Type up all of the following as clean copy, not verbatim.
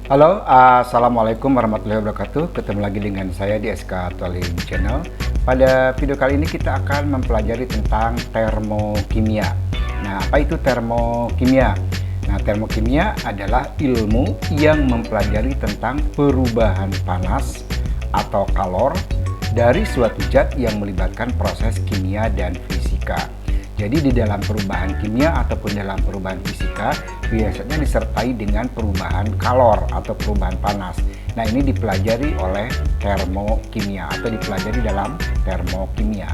Halo, Assalamualaikum warahmatullahi wabarakatuh. Ketemu lagi dengan saya di SK Tolim Channel. Pada video kali ini kita akan mempelajari tentang termokimia. Nah, apa itu termokimia? Nah, termokimia adalah ilmu yang mempelajari tentang perubahan panas atau kalor dari suatu zat yang melibatkan proses kimia dan fisika. Jadi di dalam perubahan kimia ataupun dalam perubahan fisika biasanya disertai dengan perubahan kalor atau perubahan panas. Nah, ini dipelajari oleh termokimia atau dipelajari dalam termokimia.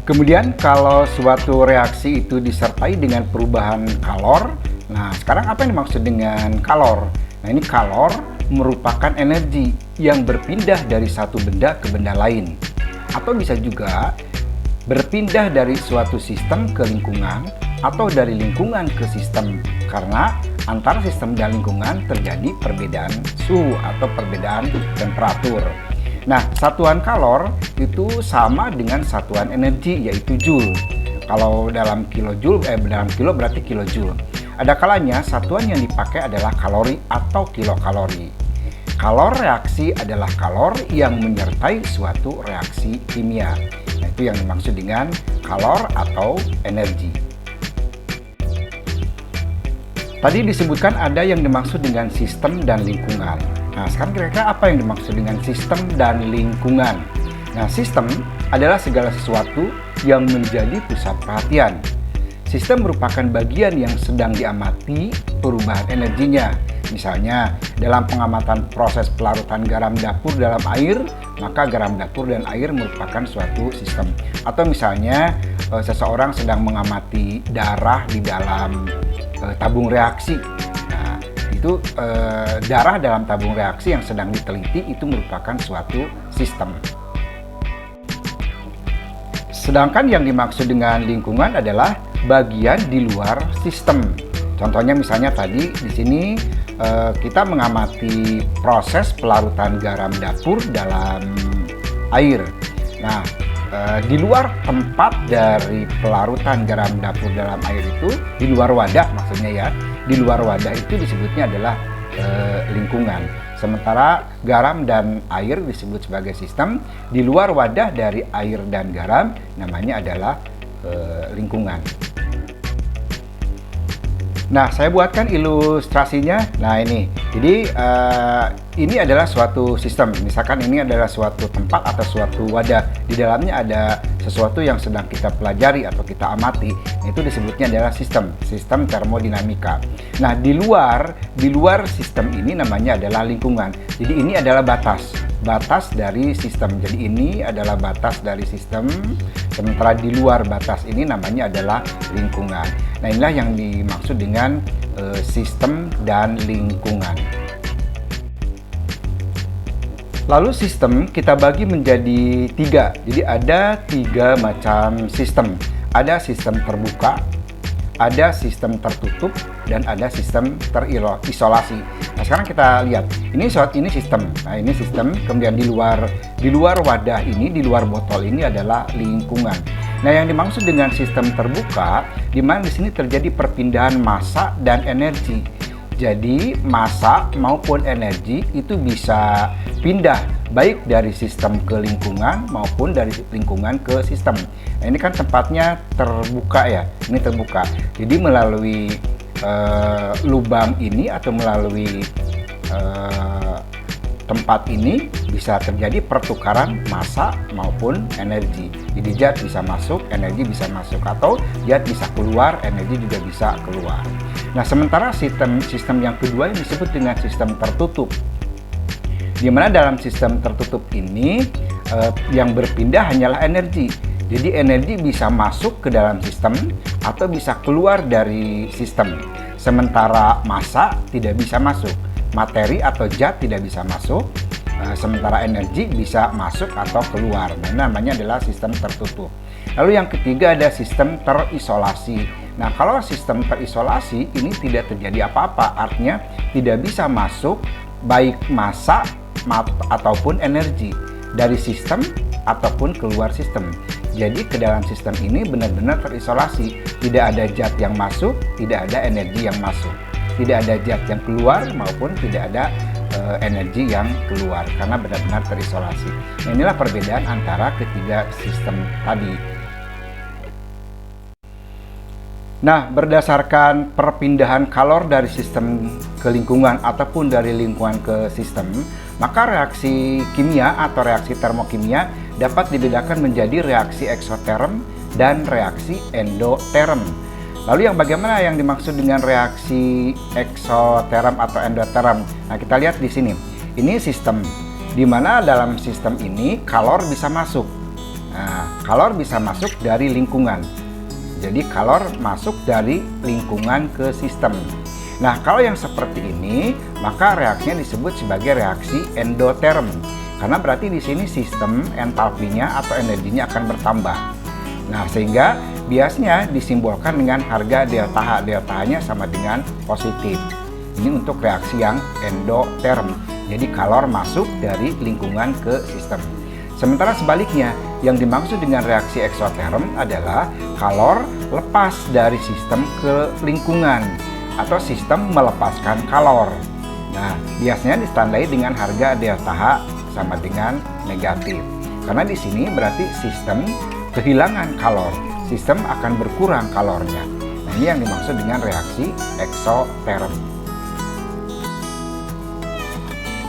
Kemudian kalau suatu reaksi itu disertai dengan perubahan kalor, nah sekarang apa yang dimaksud dengan kalor? Nah, ini kalor merupakan energi yang berpindah dari satu benda ke benda lain. Atau bisa juga berpindah dari suatu sistem ke lingkungan atau dari lingkungan ke sistem, karena antara sistem dan lingkungan terjadi perbedaan suhu atau perbedaan temperatur. Nah, satuan kalor itu sama dengan satuan energi yaitu joule. Kalau dalam dalam kilo berarti kilojoule. Ada kalanya satuan yang dipakai adalah kalori atau kilokalori. Kalor reaksi adalah kalor yang menyertai suatu reaksi kimia. Nah, itu yang dimaksud dengan kalor atau energi. Tadi disebutkan ada yang dimaksud dengan sistem dan lingkungan. Nah, sekarang kira-kira apa yang dimaksud dengan sistem dan lingkungan? Nah, sistem adalah segala sesuatu yang menjadi pusat perhatian. Sistem merupakan bagian yang sedang diamati perubahan energinya. Misalnya, dalam pengamatan proses pelarutan garam dapur dalam air, maka garam dapur dan air merupakan suatu sistem. Atau misalnya, seseorang sedang mengamati darah di dalam tabung reaksi. Nah, itu darah dalam tabung reaksi yang sedang diteliti itu merupakan suatu sistem. Sedangkan yang dimaksud dengan lingkungan adalah bagian di luar sistem. Contohnya misalnya tadi di sini kita mengamati proses pelarutan garam dapur dalam air. Nah, di luar tempat dari pelarutan garam dapur dalam air itu, di luar wadah maksudnya ya, di luar wadah itu disebutnya adalah lingkungan. Sementara garam dan air disebut sebagai sistem, di luar wadah dari air dan garam namanya adalah lingkungan. Nah, saya buatkan ilustrasinya. Nah, ini. Jadi, ini adalah suatu sistem. Misalkan ini adalah suatu tempat atau suatu wadah. Di dalamnya ada sesuatu yang sedang kita pelajari atau kita amati. Itu disebutnya adalah sistem termodinamika. Nah, di luar sistem ini namanya adalah lingkungan. Jadi, ini adalah batas dari sistem. Jadi, ini adalah batas dari sistem. Sementara di luar batas ini namanya adalah lingkungan. Nah, inilah yang dimaksud dengan sistem dan lingkungan. Lalu sistem kita bagi menjadi tiga. Jadi ada tiga macam sistem. Ada sistem terbuka, ada sistem tertutup, dan ada sistem terisolasi. Nah, sekarang kita lihat. Ini sistem. Nah, ini sistem. Kemudian di luar wadah ini, di luar botol ini adalah lingkungan. Nah, yang dimaksud dengan sistem terbuka, di mana di sini terjadi perpindahan massa dan energi. Jadi, massa maupun energi itu bisa pindah baik dari sistem ke lingkungan maupun dari lingkungan ke sistem. Nah, ini kan tempatnya terbuka ya. Ini terbuka. Jadi, melalui lubang ini atau melalui tempat ini bisa terjadi pertukaran massa maupun energi. Jadi zat bisa masuk, energi bisa masuk, atau zat bisa keluar, energi juga bisa keluar. Nah, sementara sistem yang kedua yang disebut dengan sistem tertutup. Di mana dalam sistem tertutup ini yang berpindah hanyalah energi. Jadi energi bisa masuk ke dalam sistem atau bisa keluar dari sistem. Sementara massa tidak bisa masuk. Materi atau zat tidak bisa masuk, sementara energi bisa masuk atau keluar. Nah, namanya adalah sistem tertutup. Lalu yang ketiga ada sistem terisolasi. Nah, kalau sistem terisolasi ini tidak terjadi apa-apa, artinya tidak bisa masuk baik massa ataupun energi dari sistem ataupun keluar sistem. Jadi ke dalam sistem ini benar-benar terisolasi, tidak ada zat yang masuk, tidak ada energi yang masuk. tidak ada zat yang keluar maupun tidak ada energi yang keluar karena benar-benar terisolasi. Nah, inilah perbedaan antara ketiga sistem tadi. Nah, berdasarkan perpindahan kalor dari sistem ke lingkungan ataupun dari lingkungan ke sistem, maka reaksi kimia atau reaksi termokimia dapat dibedakan menjadi reaksi eksoterm dan reaksi endoterm. Lalu bagaimana yang dimaksud dengan reaksi eksoterm atau endoterm? Nah, kita lihat di sini. Ini sistem, di mana dalam sistem ini kalor bisa masuk. Nah, kalor bisa masuk dari lingkungan. Jadi kalor masuk dari lingkungan ke sistem. Nah, kalau yang seperti ini, maka reaksinya disebut sebagai reaksi endoterm. Karena berarti di sini sistem entalpinya atau energinya akan bertambah. Nah, sehingga biasanya disimbolkan dengan harga delta H. Delta H-nya sama dengan positif. Ini untuk reaksi yang endoterm. Jadi kalor masuk dari lingkungan ke sistem. Sementara sebaliknya, yang dimaksud dengan reaksi eksoterm adalah kalor lepas dari sistem ke lingkungan atau sistem melepaskan kalor. Nah, biasanya ditandai dengan harga delta H sama dengan negatif. Karena di sini berarti sistem kehilangan kalor, sistem akan berkurang kalornya. Nah, ini yang dimaksud dengan reaksi eksoterm.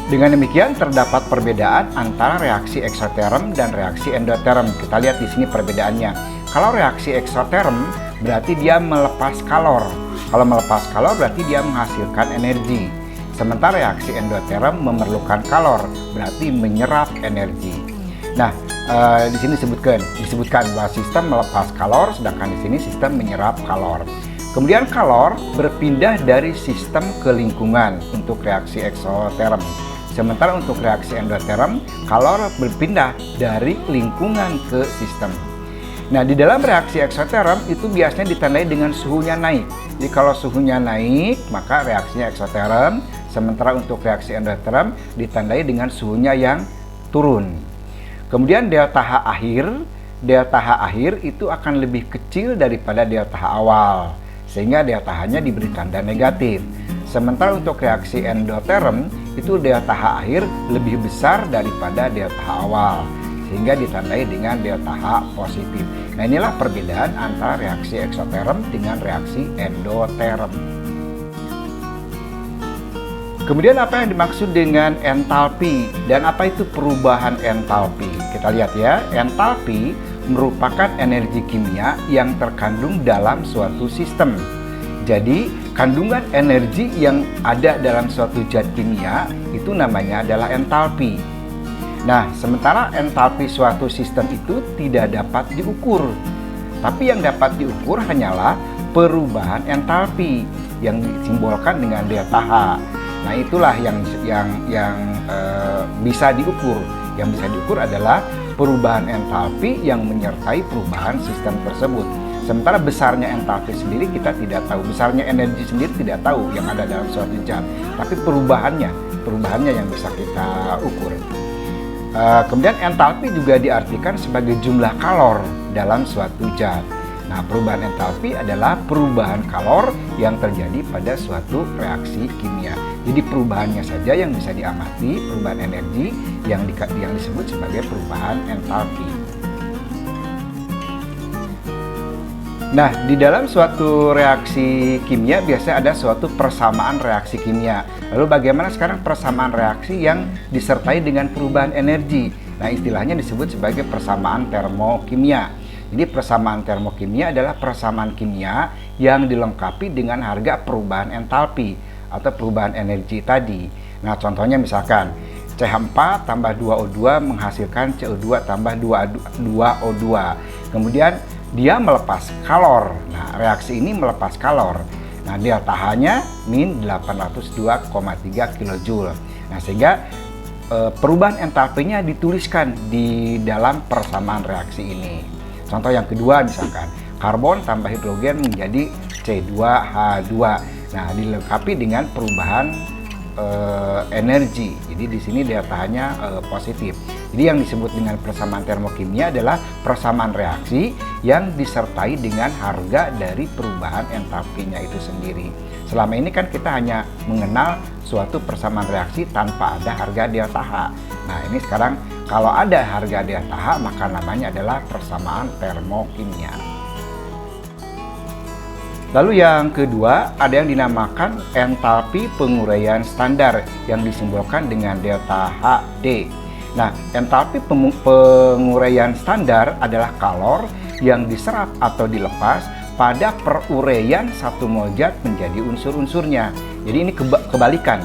Dengan demikian terdapat perbedaan antara reaksi eksoterm dan reaksi endoterm. Kita lihat di sini perbedaannya. Kalau reaksi eksoterm berarti dia melepas kalor. Kalau melepas kalor berarti dia menghasilkan energi. Sementara reaksi endoterm memerlukan kalor, berarti menyerap energi. Nah, di sini disebutkan bahwa sistem melepas kalor, sedangkan di sini sistem menyerap kalor. Kemudian kalor berpindah dari sistem ke lingkungan untuk reaksi eksoterm. Sementara untuk reaksi endoterm, kalor berpindah dari lingkungan ke sistem. Nah, di dalam reaksi eksoterm itu biasanya ditandai dengan suhunya naik. Jadi kalau suhunya naik, maka reaksinya eksoterm. Sementara untuk reaksi endoterm ditandai dengan suhunya yang turun. Kemudian delta H akhir itu akan lebih kecil daripada delta H awal, sehingga delta H-nya diberi tanda negatif. Sementara untuk reaksi endoterm itu delta H akhir lebih besar daripada delta H awal, sehingga ditandai dengan delta H positif. Nah, inilah perbedaan antara reaksi eksoterm dengan reaksi endoterm. Kemudian apa yang dimaksud dengan entalpi dan apa itu perubahan entalpi? Kita lihat ya, entalpi merupakan energi kimia yang terkandung dalam suatu sistem. Jadi, kandungan energi yang ada dalam suatu zat kimia itu namanya adalah entalpi. Nah, sementara entalpi suatu sistem itu tidak dapat diukur. Tapi yang dapat diukur hanyalah perubahan entalpi yang disimbolkan dengan delta H. Nah, itulah yang bisa diukur. Yang bisa diukur adalah perubahan entalpi yang menyertai perubahan sistem tersebut. Sementara besarnya entalpi sendiri kita tidak tahu, besarnya energi sendiri tidak tahu yang ada dalam suatu zat. Tapi perubahannya yang bisa kita ukur. Kemudian entalpi juga diartikan sebagai jumlah kalor dalam suatu zat. Nah, perubahan entalpi adalah perubahan kalor yang terjadi pada suatu reaksi kimia. Jadi perubahannya saja yang bisa diamati, perubahan energi yang disebut sebagai perubahan entalpi. Nah, di dalam suatu reaksi kimia biasanya ada suatu persamaan reaksi kimia. Lalu bagaimana sekarang persamaan reaksi yang disertai dengan perubahan energi? Nah, istilahnya disebut sebagai persamaan termokimia. Jadi persamaan termokimia adalah persamaan kimia yang dilengkapi dengan harga perubahan entalpi atau perubahan energi tadi. Nah, contohnya misalkan CH4 tambah 2O2 menghasilkan CO2 tambah 2O2. Kemudian dia melepas kalor. Nah, reaksi ini melepas kalor. Nah, delta H-nya min 802,3 kJ. Nah, sehingga perubahan entalpinya dituliskan di dalam persamaan reaksi ini. Contoh yang kedua misalkan karbon tambah hidrogen menjadi C2H2. Nah, dilengkapi dengan perubahan energi. Jadi di sini delta H-nya positif. Jadi yang disebut dengan persamaan termokimia adalah persamaan reaksi yang disertai dengan harga dari perubahan entalpinya itu sendiri. Selama ini kan kita hanya mengenal suatu persamaan reaksi tanpa ada harga delta H. Nah, ini sekarang kalau ada harga delta H, maka namanya adalah persamaan termokimia. Lalu yang kedua, ada yang dinamakan entalpi penguraian standar yang disimbolkan dengan delta HD. Nah, entalpi penguraian standar adalah kalor yang diserap atau dilepas pada peruraian satu mol zat menjadi unsur-unsurnya. Jadi ini kebalikan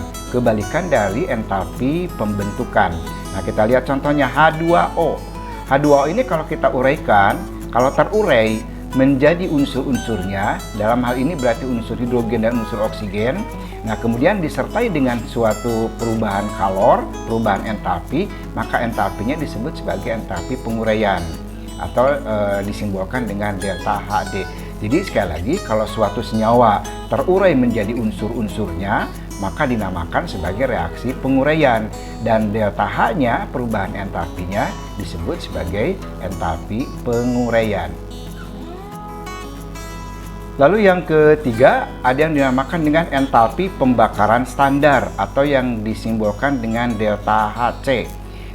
dari entalpi pembentukan. Nah, kita lihat contohnya H2O. H2O ini kalau kita uraikan, kalau terurai menjadi unsur-unsurnya, dalam hal ini berarti unsur hidrogen dan unsur oksigen. Nah, kemudian disertai dengan suatu perubahan kalor, perubahan entalpi, maka entalpinya disebut sebagai entalpi penguraian atau disimbolkan dengan delta HD. Jadi sekali lagi, kalau suatu senyawa terurai menjadi unsur-unsurnya, maka dinamakan sebagai reaksi penguraian, dan delta H-nya, perubahan entalpinya, disebut sebagai entalpi penguraian. Lalu yang ketiga, ada yang dinamakan dengan entalpi pembakaran standar atau yang disimbolkan dengan delta HC.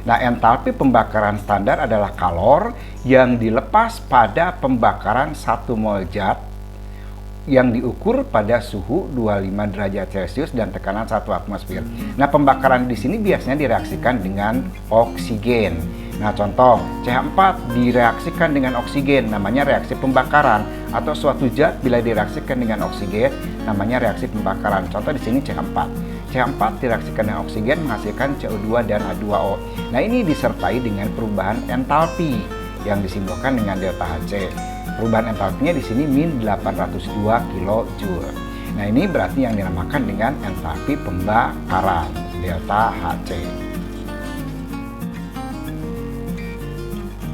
Nah, entalpi pembakaran standar adalah kalor yang dilepas pada pembakaran 1 mol zat yang diukur pada suhu 25 derajat Celcius dan tekanan 1 atmosfer. Nah, pembakaran di sini biasanya direaksikan dengan oksigen. Nah, contoh CH4 direaksikan dengan oksigen, namanya reaksi pembakaran, atau suatu zat bila direaksikan dengan oksigen namanya reaksi pembakaran. Contoh di sini CH4. CH4 direaksikan dengan oksigen menghasilkan CO2 dan H2O. Nah, ini disertai dengan perubahan entalpi yang disimbolkan dengan delta Hc. Perubahan entalpinya di sini min 802 kJ. Nah, ini berarti yang dinamakan dengan entalpi pembakaran delta Hc.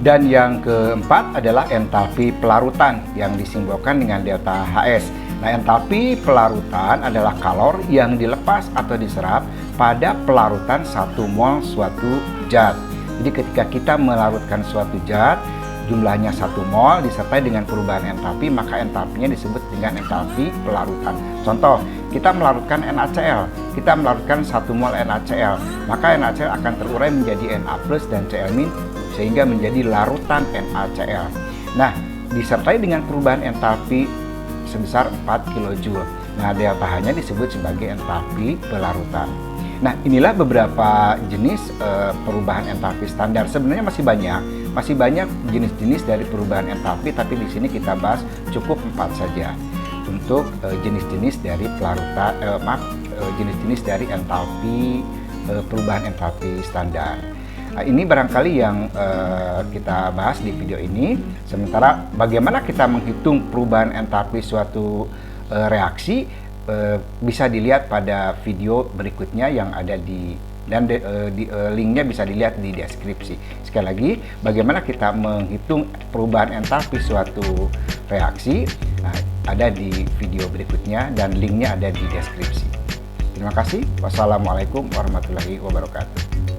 Dan yang keempat adalah entalpi pelarutan yang disimbolkan dengan delta HS. Nah, entalpi pelarutan adalah kalor yang dilepas atau diserap pada pelarutan 1 mol suatu zat. Jadi ketika kita melarutkan suatu zat, jumlahnya 1 mol disertai dengan perubahan entalpi, maka entalpinya disebut dengan entalpi pelarutan. Contoh, kita melarutkan NaCl, kita melarutkan 1 mol NaCl, maka NaCl akan terurai menjadi Na+ dan Cl- sehingga menjadi larutan NaCl. Nah, disertai dengan perubahan entalpi sebesar 4 kJ. Nah, delta H-nya disebut sebagai entalpi pelarutan. Nah, inilah beberapa jenis perubahan entalpi standar. Sebenarnya masih banyak jenis-jenis dari perubahan entalpi, tapi di sini kita bahas cukup 4 saja untuk jenis-jenis dari pelarutan, jenis-jenis dari entalpi perubahan entalpi standar. Nah, ini barangkali yang kita bahas di video ini. Sementara bagaimana kita menghitung perubahan entalpi suatu reaksi bisa dilihat pada video berikutnya yang ada linknya bisa dilihat di deskripsi. Sekali lagi, bagaimana kita menghitung perubahan entalpi suatu reaksi ada di video berikutnya dan linknya ada di deskripsi. Terima kasih. Wassalamualaikum warahmatullahi wabarakatuh.